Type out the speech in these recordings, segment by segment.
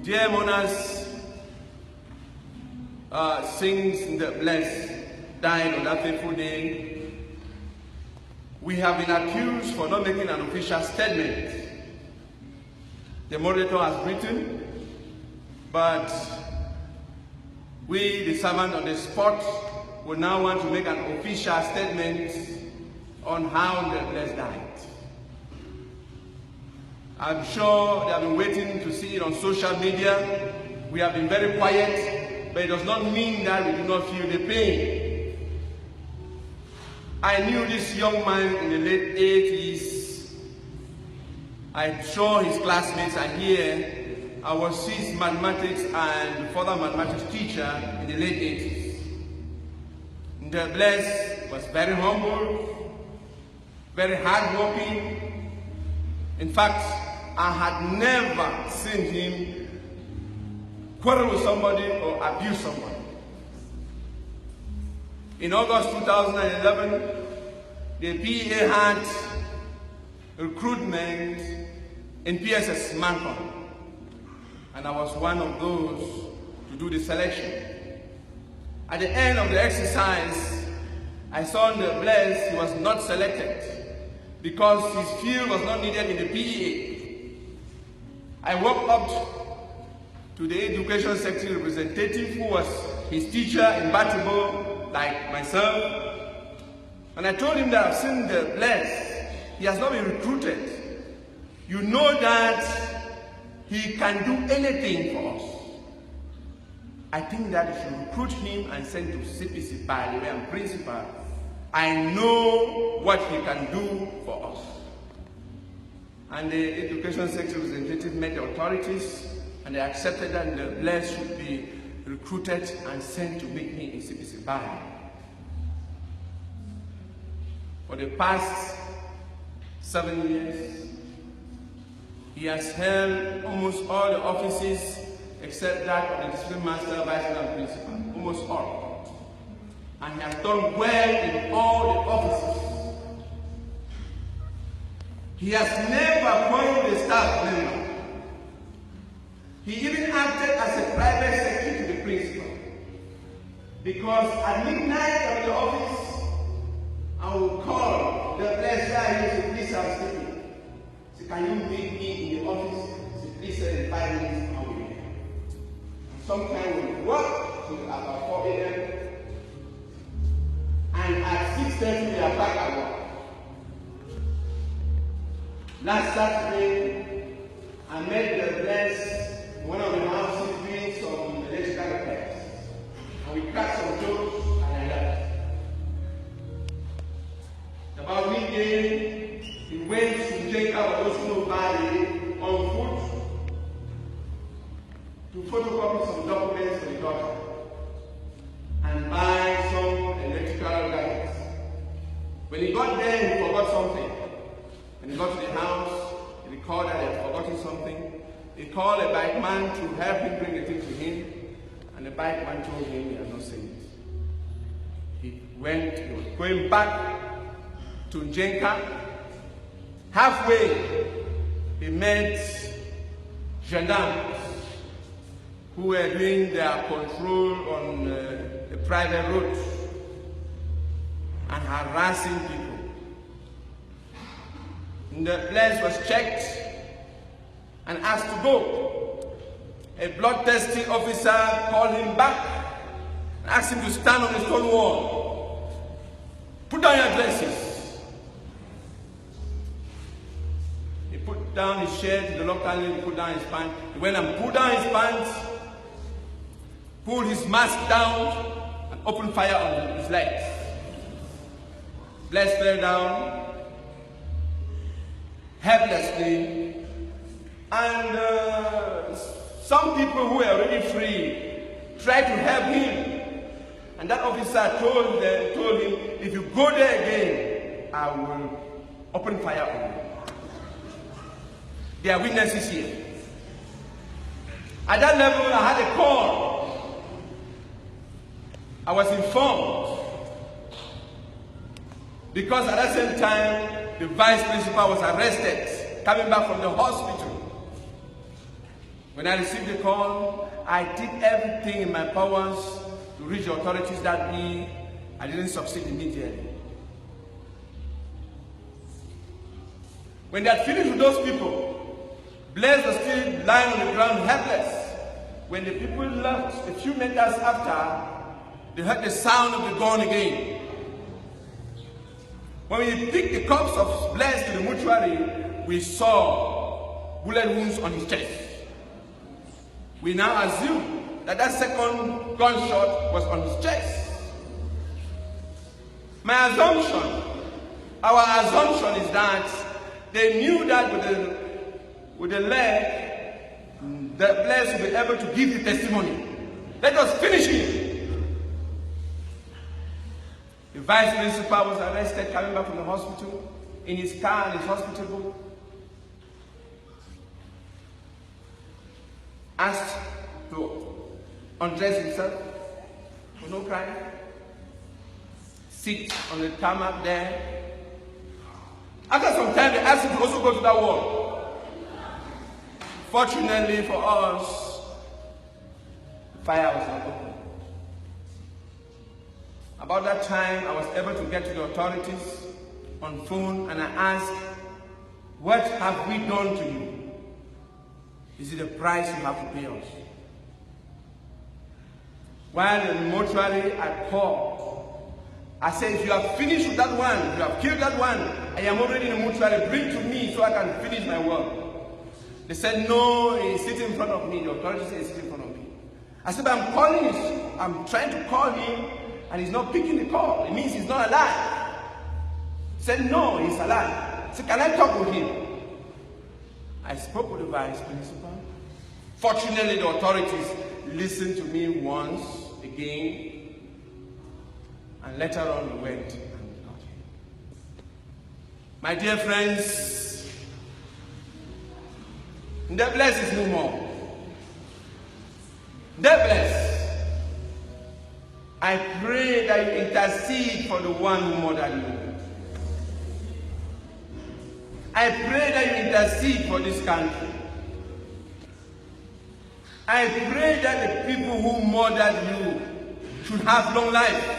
Dear mourners, since Ndeh Blaise died on that fateful day, we have been accused for not making an official statement. The moderator has written, but we, the servant on the spot, will now want to make an official statement on how Ndeh Blaise died. I'm sure they have been waiting to see it on social media. We have been very quiet, but it does not mean that we do not feel the pain. I knew this young man in the late 80s. I'm sure his classmates are here. I was his mathematics and further mathematics teacher in the late 80s. Ndeh Blaise was very humble, very hardworking. In fact, I had never seen him quarrel with somebody or abuse somebody. In August 2011, the PEA had recruitment in PSS Mancon, and I was one of those to do the selection. At the end of the exercise, I saw Ndeh Blaise. He was not selected because his field was not needed in the PEA. I walked up to the education secretary representative, who was his teacher in Batibo, like myself, and I told him that I've seen Ndeh Blaise. He has not been recruited. You know that he can do anything for us. I think that you should recruit him and send to CPC Bali, where I'm principal. I know what he can do for us. And the education sector representative met the authorities, and they accepted that Ndeh Blaise should be recruited and sent to meet me in CPC Bali. For the past 7 years, he has held almost all the offices except that of the discipline master, vice and principal, almost all. And he has done well in all the offices. He has never quarreled a staff member. He even acted as a private secretary to the principal. Because at midnight of the office, I will call Ndeh Blaise and say, please, I'm sleeping. So can you meet me in the office? So please, in 5 minutes, I will be there. Sometimes we work till about 4 a.m. And at 6:30 we are back at work. Last Saturday, I met Ndeh Blaise in one of the houses doing some electrical repairs. And we cracked some jokes and I left. About midday, he went to Cameroon Bali on foot to photocopy some documents for the daughter and buy some electrical gadgets. When he got there, he forgot something. When he got to the house, he recalled that he had forgotten something. He called a bike man to help him bring the thing to him, and the bike man told him he had not seen it. He was going back to Njenka. Halfway, he met gendarmes who were doing their control on the private roads and harassing people. Ndeh Blaise was checked and asked to go. A blood testing officer called him back and asked him to stand on the stone wall. Put down your dresses. He put down his shirt, the local lady put down his pants. He went and put down his pants, pulled his mask down, and opened fire on his legs. Blaise fell down helplessly, and some people who were already free tried to help him. And that officer told him, if you go there again, I will open fire on you. There are witnesses here. At that level, I had a call. I was informed. Because at that same time, the vice principal was arrested, coming back from the hospital. When I received the call, I did everything in my powers to reach the authorities that day. I didn't succeed immediately. When they had finished with those people, Blaise was still lying on the ground helpless. When the people left a few meters after, they heard the sound of the gun again. When we picked the corpse of Blaise to the mortuary, we saw bullet wounds on his chest. We now assume that that second gunshot was on his chest. My assumption, our assumption is that they knew that with the leg, Ndeh Blaise will be able to give the testimony. Let us finish him. The vice principal was arrested coming back from the hospital in his car and his hospital. Asked to undress himself for no crime. Sit on the tarmac there. After some time, they asked him to also go to that wall. Fortunately for us, the fire was not open. About that time, I was able to get to the authorities on phone and I asked, what have we done to you? Is it the price you have to pay us? While the mortuary I called, I said, if you have finished with that one, if you have killed that one, I am already in the mortuary, bring to me so I can finish my work. They said, no, he's sitting in front of me. The authority said he's sitting in front of me. I said, but I'm calling him. I'm trying to call him, and he's not picking the call. It means he's not alive. He said, no, he's alive. I said, can I talk with him? I spoke with the vice principal. Fortunately, the authorities listened to me once, again, and later on we went and got him. My dear friends, Ndeh Blaise is no more. Ndeh Blaise, I pray that you intercede for the one who murdered you. I pray that you intercede for this country. I pray that the people who murdered you should have long life,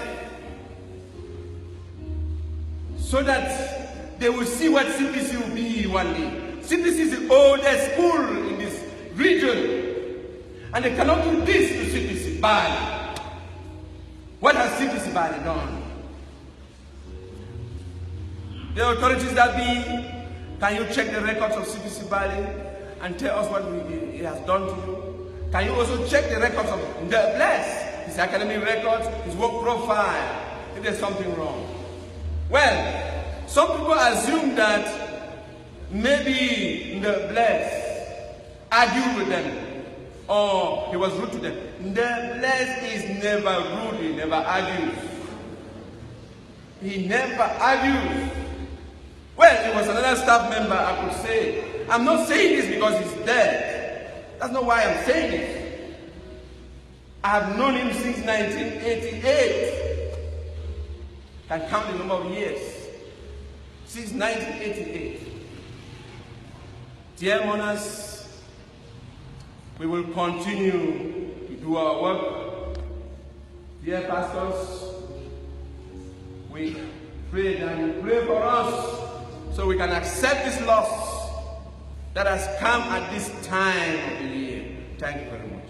so that they will see what CPC will be one day. CPC is the oldest school in this region, and they cannot do this to CPC Bali. What has CPC Bali done? The authorities that be, can you check the records of CPC Bali and tell us what he has done to you? Can you also check the records of Ndeh Blaise, his academic records, his work profile, if there's something wrong? Well, some people assume that maybe Ndeh Blaise argued with them or he was rude to them. Ndeh Blaise is never rude, he never argues. He never argues. Well, he was another staff member, I could say. I'm not saying this because he's dead. That's not why I'm saying this. I have known him since 1988. I can count the number of years. Since 1988. Dear mourners, we will continue to do our work. Dear pastors, we pray that you pray for us so we can accept this loss that has come at this time of the year. Thank you very much.